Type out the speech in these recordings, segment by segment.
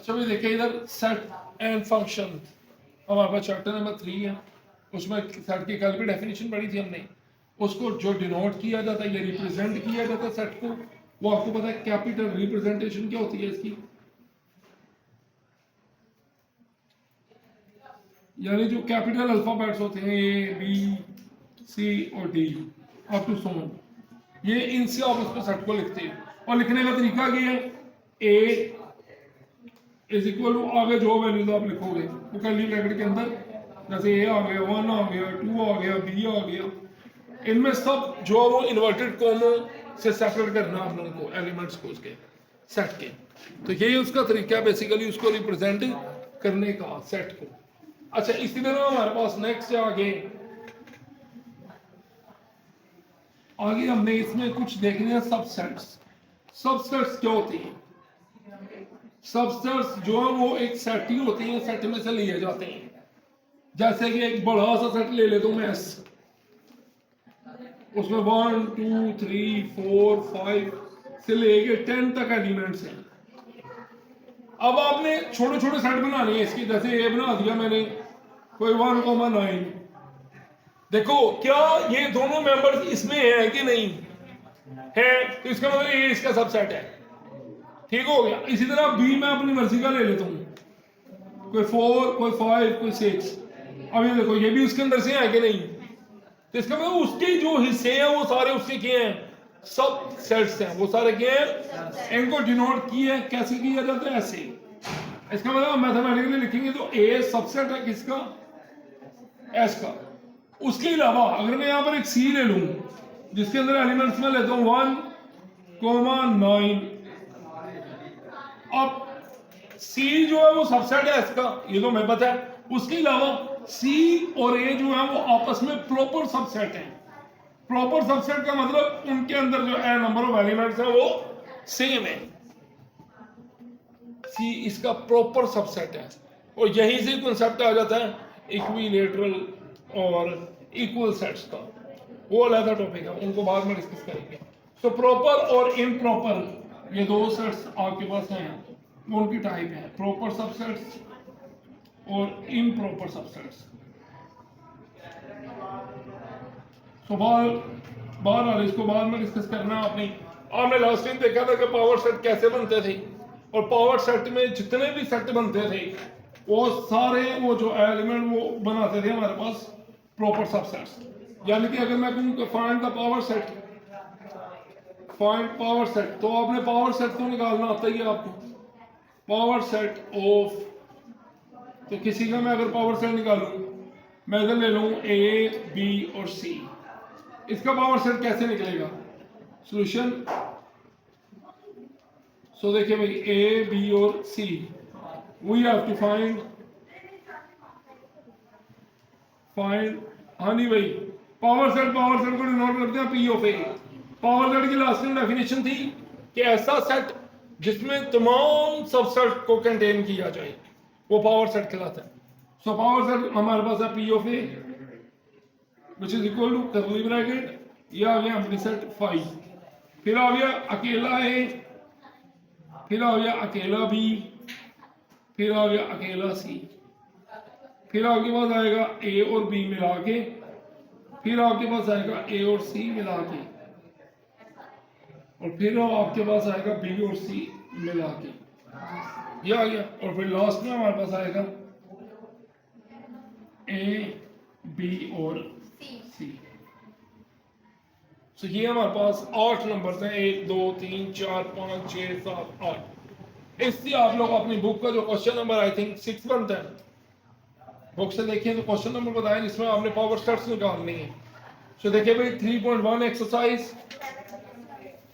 अच्छा भाई देखिए इधर सेट एंड फंक्शन हमारे पास चैप्टर नंबर 3 है, उसमें सेट की कल भी डेफिनेशन पढ़ी थी हमने। उसको जो डिनोट किया जाता है या रिप्रेजेंट किया जाता है सेट को, वो आपको पता है कैपिटल रिप्रेजेंटेशन क्या होती है इसकी, यानी जो कैपिटल अल्फाबेट्स होते हैं ए बी सी और डी अप टू सोन, ये इनसे आप उसको सेट को लिखते हैं। और लिखने का तरीका क्या है, ए इज इक्वल टू आगे जो वैल्यूज आप लिखोगे वो कर्ली ब्रैकेट के अंदर, जैसे ए आ गया, 1 आ गया, 2 आ गया, बी आ गया, इनमें सब जो है वो इन्वर्टेड कॉमों से सेपरेट करना आप लोगों को एलिमेंट्स को उसके सेट के। तो यही उसका तरीका है बेसिकली उसको रिप्रेजेंट करने का सेट को। अच्छा इसी तरह हमारे पास नेक्स्ट आगे हमने इसमें कुछ देखने हैं सबसेट्स। सबसेट्स क्या होती हैं? सबसेट्स जो है वो एक सेट ही होती है, सेट में से लिए जाते हैं। जैसे कि एक बड़ा सा सेट ले लेता हूं मैं एस, उसमें 1 2 3 4 5 से लेके 10 तक एलिमेंट्स हैं। अब आपने छोटे छोटे सेट बनाने हैं इसकी, जैसे ए बना दिया मैंने कोई 1,9। देखो क्या ये दोनों मेंबर्स इसमें है कि नहीं है, तो इसका मतलब ये इसका सबसेट है, ठीक हो गया। इसी तरह बी मैं अपनी मर्जी का ले लेता हूं, कोई 4 कोई 5 कोई 6। अब ये देखो ये भी उसके अंदर से है कि नहीं, तो इसका मतलब उसके जो हिस्से हैं वो सारे उसके किए हैं, सब सेट्स हैं वो सारे किए हैं। इनको डिनोट किए कैसे किया जाता है, ऐसे। इसका मतलब मैथमेटिकली लिखेंगे तो ए सबसेट है किसका, एस का। उसके अलावा अगर मैं यहां पर एक सी ले लूं जिसके अंदर एलिमेंट्स में लेता हूं 1,9, अब सी जो है वो सबसेट है इसका, ये तो मैं पता है। उसके अलावा सी और ए जो है वो आपस में प्रॉपर सबसेट है। प्रॉपर सबसेट का मतलब उनके अंदर जो है नंबर ऑफ एलिमेंट्स है वो सेम है। सी इसका प्रॉपर सबसेट है, और यहीं से कॉन्सेप्ट आ जाता है इक्विलेटरल और इक्वल सेट्स का, वो अलग टॉपिक है, उनको बाद में डिस्कस करेंगे। तो प्रॉपर और इम्प्रॉपर ये दो सेट्स आपके पास हैं, वो उनकी टाइप है, प्रॉपर सबसेट्स और इम्प्रॉपर सबसेट्स। तो बाहर इसको बाद में डिस्कस करना है आपने। आपने लास्ट टाइम देखा था कि पावर सेट कैसे बनते थे, और पावर सेट में जितने भी सेट बनते थे वो सारे वो जो एलिमेंट वो बनाते थे हमारे पास प्रॉपर सबसेट्स। यानी कि अगर मैं कहूँ find the power set, find power set, तो आपने पावर सेट तो निकालना आता ही है आपको, पावर सेट ऑफ, तो किसी का मैं अगर पावर सेट निकालूं, मैं इधर ले लूं ए बी और सी, इसका पावर सेट कैसे निकलेगा, सॉल्यूशन। सो देखिए भाई ए बी और सी, वी हैव टू फाइंड हाँ नहीं भाई, पावर सेट को डिनोट करते हैं P of A. Power set की लास्ट में डेफिनेशन थी कि ऐसा सेट जिसमें तमाम सबसेट को कंटेन किया जाए वो पावर सेट कहलाता है। सो पावर सेट हमारे पास है P of A which is equal to curly bracket, ये आ गया एम्प्टी सेट 5, फिर आ गया अकेला ए, फिर आ गया अकेला बी, फिर आ गया अकेला सी, फिर आपके पास आएगा ए और बी मिला के, फिर आपके पास आएगा ए और सी मिला के, और फिर आपके पास आएगा बी और सी मिला के, ये आ गया। और फिर लास्ट में हमारे पास आएगा ए बी और सी। तो ये हमारे पास 8 नंबर्स हैं, 1 2 3 4 5 6 7 8। इससे आप लोग अपनी बुक का जो क्वेश्चन नंबर आई थिंक 6 बनता है, बुक से देखिए तो क्वेश्चन नंबर बताएं जिसमें आपने पावर सेट्स निकालनी है। तो देखिए भाई 3.1 एक्सरसाइज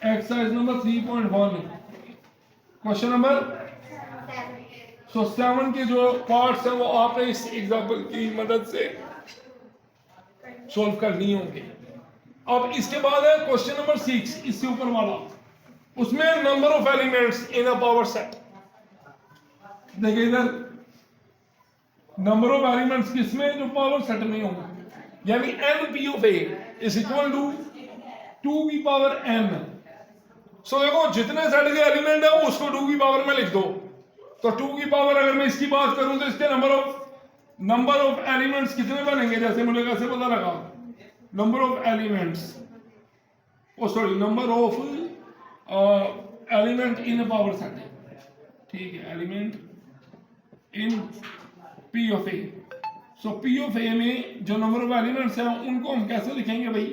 नंबर 3.1 क्वेश्चन नंबर 7 के जो पार्ट्स हैं वो आपने इस एग्जांपल की मदद से सॉल्व करनी होंगे। अब इसके बाद है क्वेश्चन नंबर 6, इससे ऊपर वाला, उसमें number of elements in a power set. देखिए इधर नंबर ऑफ एलिमेंट्स किसमें, जो पावर सेट में होंगे, यानी n p of a is equal to 2 की पावर n। सो देखो जितने सेट के एलिमेंट है उसको 2 की पावर में लिख दो, तो 2 की पावर अगर मैं इसकी बात करूं तो इसके नंबर ऑफ एलिमेंट्स कितने बनेंगे? जैसे मुझे कैसे पता लगा? Number of elements, number of element in power set, ठीक है, element in P of A. So P of A में जो नंबर ऑफ एलिमेंट्स हैं उनको हम कैसे लिखेंगे भाई?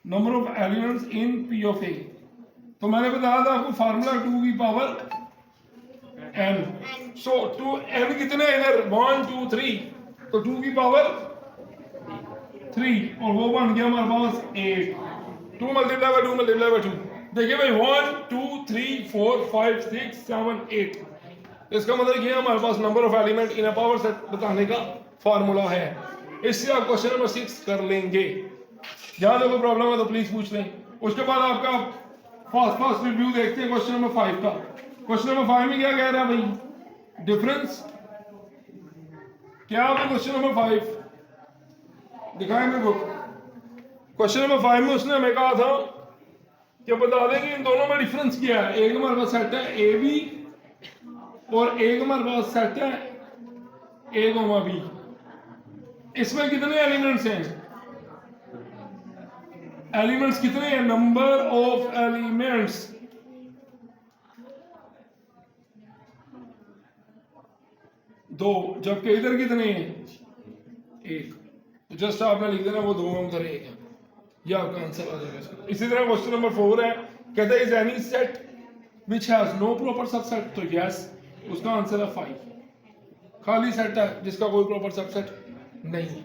Number of elements in P of A. तो मैंने बताया था आपको फार्मूला 2 की पावर n। सो 2 n कितने इधर 1 2 3, तो 2 की पावर 3 और वो बन गया हमारे पास 8। 2 मल्टीप्लाई बाय 2 मल्टीप्लाई बाय 2। देखिए भाई 1 2 3 4 5 6 7 8। इसका मतलब ये हमारे पास number of element in a power set बताने का फार्मूला है। इससे आप क्वेश्चन नंबर 6 कर लेंगे। जहां कोई प्रॉब्लम है तो प्लीज पूछ लें। उसके बाद आपका फास्ट रिव्यू देखते हैं क्वेश्चन नंबर 5 का। क्वेश्चन नंबर 5 में क्या कह रहा है भाई? डिफरेंस क्या है? क्वेश्चन नंबर 5 दिखाएं मेरे बुक। क्वेश्चन नंबर 5 में उसने हमें कहा था कि बता दें कि इन दोनों में डिफरेंस क्या है। एक हमारे पास सेट है ए बी और एक हमारे पास सेट है ए गोमा बी। इसमें कितने एलिमेंट्स हैं? एलिमेंट्स कितने हैं? नंबर ऑफ एलिमेंट्स दो, जबकि इधर कितने हैं? एक। तो जस्ट आपने लिख देना वो दो है उधर एक है, यह आपका आंसर आ जाएगा। इसी तरह क्वेश्चन नंबर 4 है, कहते हैं is any set which has no proper subset, तो यस उसका आंसर है 5। खाली सेट है जिसका कोई प्रॉपर सबसेट नहीं है।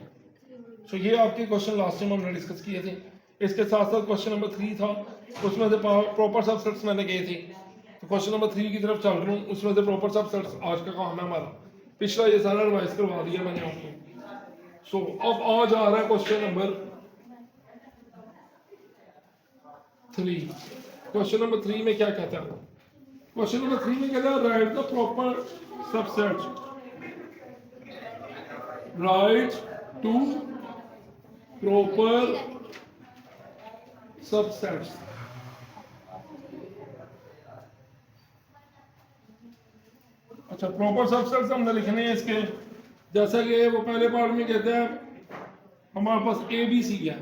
तो ये आपके क्वेश्चन लास्ट टाइम हमने डिस्कस किए थे। इसके साथ साथ क्वेश्चन नंबर 3 था, उसमें से प्रॉपर सबसेट्स मैंने किए थे। तो क्वेश्चन नंबर 3 की तरफ चल रहा हूँ, उसमें से प्रॉपर सबसेट्स आज का काम है हमारा। पिछला ये सारा रिवाइज करवा दिया मैंने आपको। सो अब आज आ रहा है क्वेश्चन नंबर 3। क्वेश्चन नंबर 3 में क्या कहता है? क्वेश्चन नंबर 3 में कहता है write the proper subset, write two proper subsets. अच्छा, प्रॉपर सबसेट्स हमने लिखने हैं इसके। जैसा कि वो पहले पार्ट में कहते हैं हमारे पास ए बी सी है,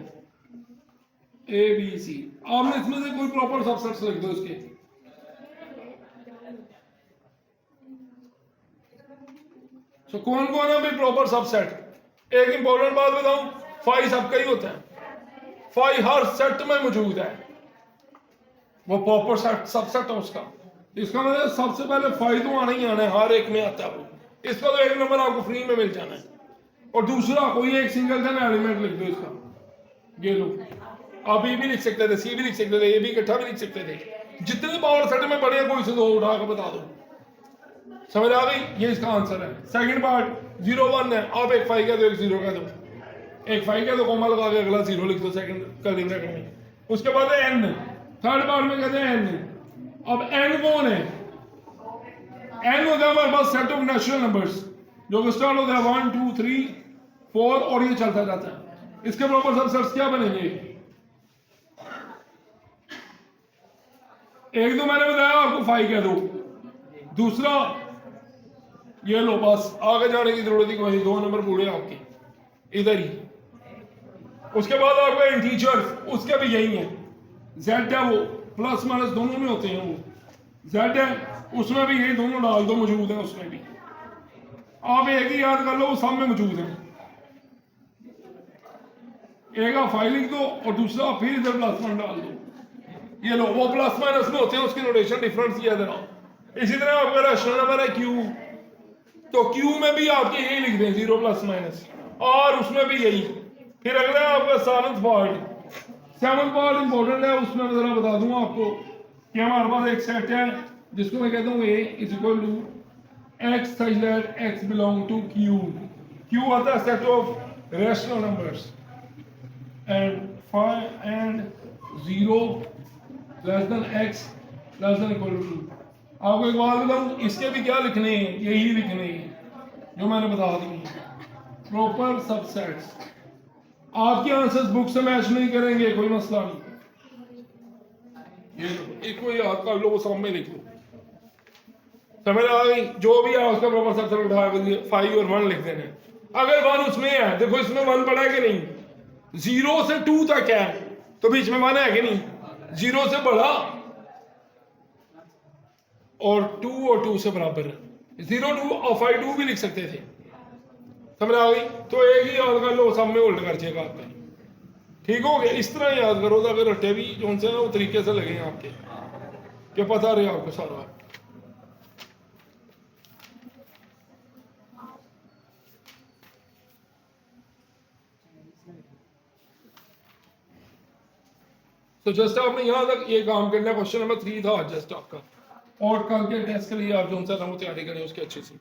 ए बी सी। आपने इसमें से कोई प्रॉपर सबसेट्स लिख दो इसके। तो कौन कौन है भाई प्रॉपर सबसेट? एक इंपॉर्टेंट बात बताऊं, फाई सबका ही होता है। फाई हर सेट में मौजूद है, वो प्रॉपर सेट सबसेट है उसका। इसका मतलब सबसे पहले फाई तो आना ही आना है, हर एक में आता है वो। इसका तो एक नंबर आपको फ्री में मिल जाना है। और दूसरा कोई एक सिंगल सा एलिमेंट लिख दो इसका। ये लो, आप ए भी लिख सकते थे, सी भी लिख सकते थे, ए बी इकट्ठा भी लिख सकते थे। जितने पावर सेट में पड़े कोई से दो उठा कर बता दो। समझ आ गई? ये इसका आंसर है। सेकंड पार्ट 0 1 है, आप एक 5 कह दो, एक 0 कह दो, एक 5 कह दो, कॉमा लगा के अगला 0 लिख दो सेकंड कर्ली ब्रैकेट में। उसके बाद है n। थर्ड पार्ट में कहते हैं n। अब n कौन है? n होता है हमारे पास सेट ऑफ नेचुरल नंबर्स जो कि स्टार्ट होता है 1 2 3 4 और ये चलता जाता है। इसके प्रॉपर सबसेट्स क्या बनेंगे? एक तो मैंने बताया आपको 5 कह दो, दूसरा ये लो, बस आगे जाने की जरूरत ही कोई नहीं, 2 नंबर पूरे आपके इधर ही। उसके बाद आपका इंटीजर्स, उसके भी यही है। z है वो प्लस माइनस दोनों में होते हैं, वो z है उसमें भी यही दोनों डाल दो, मौजूद है उसमें भी। आप एक ही याद कर लो, वो सब में मौजूद है। एक आप 5 लिख दो और दूसरा फिर इधर प्लस वन डाल दो। ये लो, वो प्लस माइनस में होते हैं, उसकी नोटेशन डिफरेंस किया देना। इसी तरह आपका रैशनल नंबर है q, तो q में भी आपके यही लिख दें 0 प्लस माइनस, और उसमें भी यही। फिर अगला आपका सेवंथ पार्ट इंपॉर्टेंट है। उसमें मैं जरा बता दूंगा आपको कि हमारे पास एक सेट है जिसको मैं कहता हूँ a is equal to x such that x belong to q। q आता है set of rational numbers and 0 less than x less than equal to 2। आपको एक बात बताऊं, इसके भी क्या लिखने हैं? यही लिखने हैं जो मैंने बता दी। प्रॉपर सबसेट्स आपके आंसर्स बुक से मैच नहीं करेंगे, कोई मसला नहीं। ये एक को याद कर लो, वो सामने लिख लो। समझ आ गई? जो भी है उसका प्रॉपर सबसे उठा 5 और 1 लिख देना है। अगर 1 उसमें है, देखो इसमें 1 पड़ा है कि नहीं, 0 से 2 तक है तो बीच में 1 है कि नहीं, 0 से बड़ा और 2 से बराबर है, 0 2 और 5 2 भी लिख सकते थे। समझ आ गई? तो एक ही याद कर लो, सब में उल्ट कर चेगा आपका, ठीक हो गया? इस तरह याद करो तो अगर रट्टे भी जो से ना वो तरीके से लगे आपके, क्या पता रहे आपको सारा। तो जस्ट आपने यहाँ तक ये काम करना है। क्वेश्चन नंबर 3 था जस्ट आपका, और कल के टेस्ट के लिए आप जो सा ना वो तैयारी करें उसकी अच्छी सी।